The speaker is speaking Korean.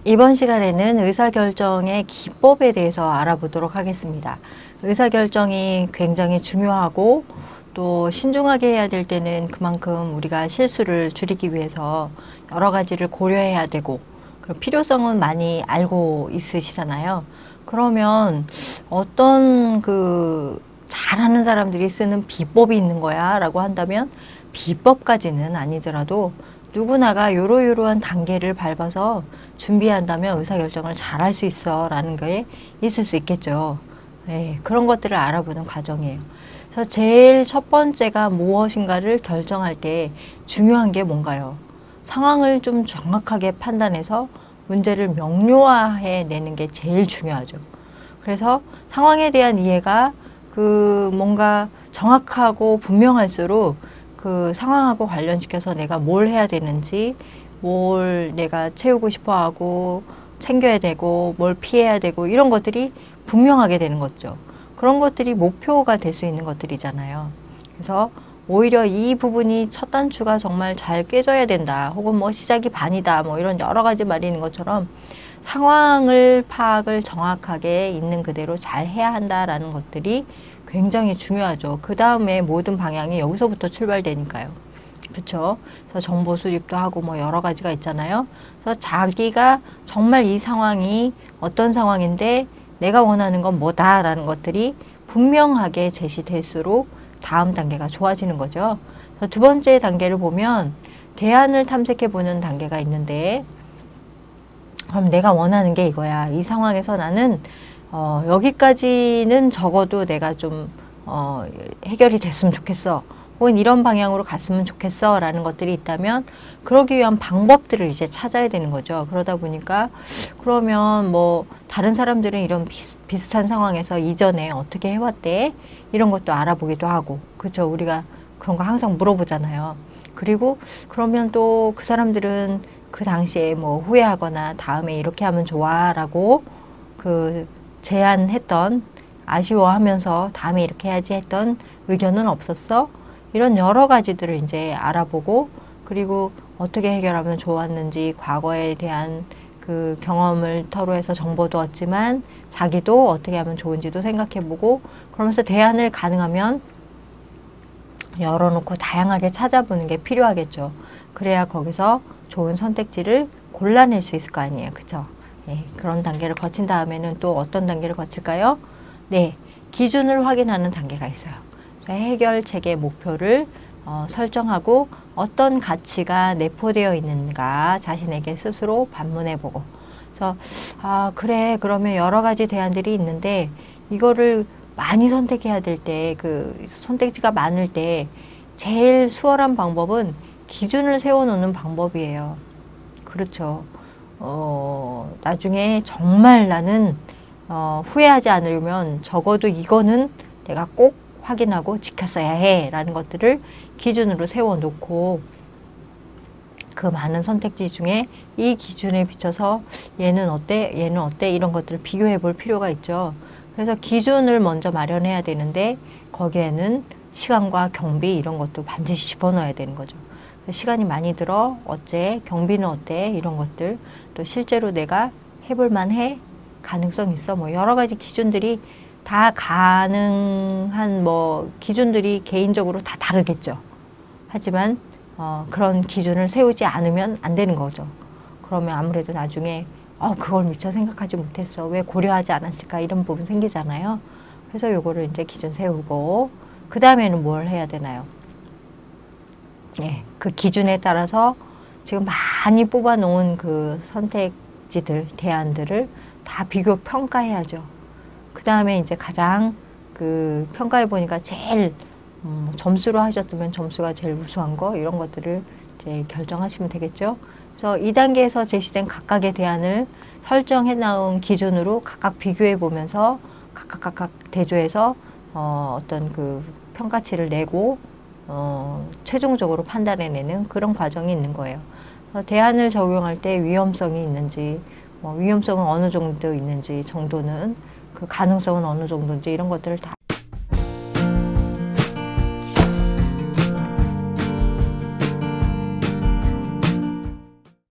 이번 시간에는 의사결정의 기법에 대해서 알아보도록 하겠습니다. 의사결정이 굉장히 중요하고 또 신중하게 해야 될 때는 그만큼 우리가 실수를 줄이기 위해서 여러 가지를 고려해야 되고 그리고 필요성은 많이 알고 있으시잖아요. 그러면 어떤 잘하는 사람들이 쓰는 비법이 있는 거야 라고 한다면 비법까지는 아니더라도 누구나가 요러요러한 단계를 밟아서 준비한다면 의사결정을 잘 할 수 있어 라는 게 있을 수 있겠죠. 네, 그런 것들을 알아보는 과정이에요. 그래서 제일 첫 번째가 무엇인가를 결정할 때 중요한 게 뭔가요? 상황을 좀 정확하게 판단해서 문제를 명료화해 내는 게 제일 중요하죠. 그래서 상황에 대한 이해가 뭔가 정확하고 분명할수록 그 상황하고 관련시켜서 내가 뭘 해야 되는지, 뭘 내가 채우고 싶어 하고 챙겨야 되고 뭘 피해야 되고 이런 것들이 분명하게 되는 거죠. 그런 것들이 목표가 될 수 있는 것들이잖아요. 그래서 오히려 이 부분이 첫 단추가 정말 잘 깨져야 된다. 혹은 뭐 시작이 반이다. 뭐 이런 여러 가지 말이 있는 것처럼 상황을 파악을 정확하게 있는 그대로 잘 해야 한다라는 것들이 굉장히 중요하죠. 그 다음에 모든 방향이 여기서부터 출발되니까요. 그렇죠? 그래서 정보 수집도 하고 뭐 여러 가지가 있잖아요. 그래서 자기가 정말 이 상황이 어떤 상황인데 내가 원하는 건 뭐다라는 것들이 분명하게 제시될수록 다음 단계가 좋아지는 거죠. 그래서 두 번째 단계를 보면 대안을 탐색해 보는 단계가 있는데 그럼 내가 원하는 게 이거야. 이 상황에서 나는 여기까지는 적어도 내가 좀 해결이 됐으면 좋겠어. 혹은 이런 방향으로 갔으면 좋겠어 라는 것들이 있다면 그러기 위한 방법들을 이제 찾아야 되는 거죠. 그러다 보니까 그러면 뭐 다른 사람들은 이런 비슷한 상황에서 이전에 어떻게 해왔대? 이런 것도 알아보기도 하고 그렇죠. 우리가 그런 거 항상 물어보잖아요. 그리고 그러면 또 그 사람들은 그 당시에 뭐 후회하거나 다음에 이렇게 하면 좋아 라고 제안했던 아쉬워하면서 다음에 이렇게 해야지 했던 의견은 없었어? 이런 여러 가지들을 이제 알아보고 그리고 어떻게 해결하면 좋았는지 과거에 대한 그 경험을 토로해서 정보도 얻지만 자기도 어떻게 하면 좋은지도 생각해보고 그러면서 대안을 가능하면 열어놓고 다양하게 찾아보는 게 필요하겠죠. 그래야 거기서 좋은 선택지를 골라낼 수 있을 거 아니에요. 그쵸? 네, 그런 단계를 거친 다음에는 또 어떤 단계를 거칠까요? 네, 기준을 확인하는 단계가 있어요. 해결책의 목표를 설정하고 어떤 가치가 내포되어 있는가 자신에게 스스로 반문해보고 그래서 그래 그러면 여러 가지 대안들이 있는데 이거를 많이 선택해야 될 때 선택지가 많을 때 제일 수월한 방법은 기준을 세워놓는 방법이에요. 그렇죠. 나중에 정말 나는 후회하지 않으려면 적어도 이거는 내가 꼭 확인하고 지켰어야 해 라는 것들을 기준으로 세워놓고 그 많은 선택지 중에 이 기준에 비춰서 얘는 어때? 얘는 어때? 이런 것들을 비교해 볼 필요가 있죠. 그래서 기준을 먼저 마련해야 되는데 거기에는 시간과 경비 이런 것도 반드시 집어넣어야 되는 거죠. 시간이 많이 들어? 어째? 경비는 어때? 이런 것들 또 실제로 내가 해볼 만해? 가능성 있어? 뭐 여러 가지 기준들이 다 가능한 기준들이 개인적으로 다 다르겠죠. 하지만 그런 기준을 세우지 않으면 안 되는 거죠. 그러면 아무래도 나중에 그걸 미처 생각하지 못했어. 왜 고려하지 않았을까? 이런 부분 생기잖아요. 그래서 요거를 이제 기준 세우고 그 다음에는 뭘 해야 되나요? 예, 그 기준에 따라서 지금 많이 뽑아놓은 그 선택지들, 대안들을 다 비교 평가해야죠. 그 다음에 이제 가장 평가해 보니까 제일 점수로 하셨으면 점수가 제일 우수한 거 이런 것들을 이제 결정하시면 되겠죠. 그래서 2단계에서 제시된 각각의 대안을 설정해 나온 기준으로 각각 비교해 보면서 각각 대조해서 어떤 평가치를 내고 최종적으로 판단해내는 그런 과정이 있는 거예요. 대안을 적용할 때 위험성이 있는지, 위험성은 어느 정도 있는지 정도는 그 가능성은 어느 정도인지 이런 것들을 다